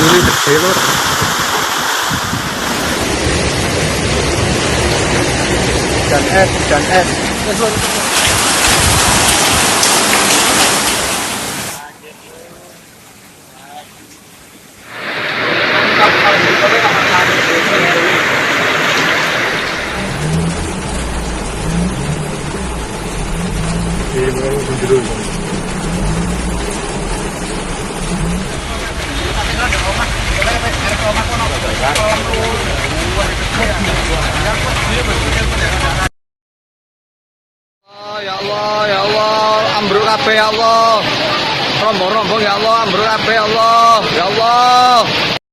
Ini gede lur. Hujan es. Yes, lur. Ya Allah, ambruk kabeh ya Allah. Rombong-rombong ya Allah, ambruk kabeh ya Allah. Ya Allah.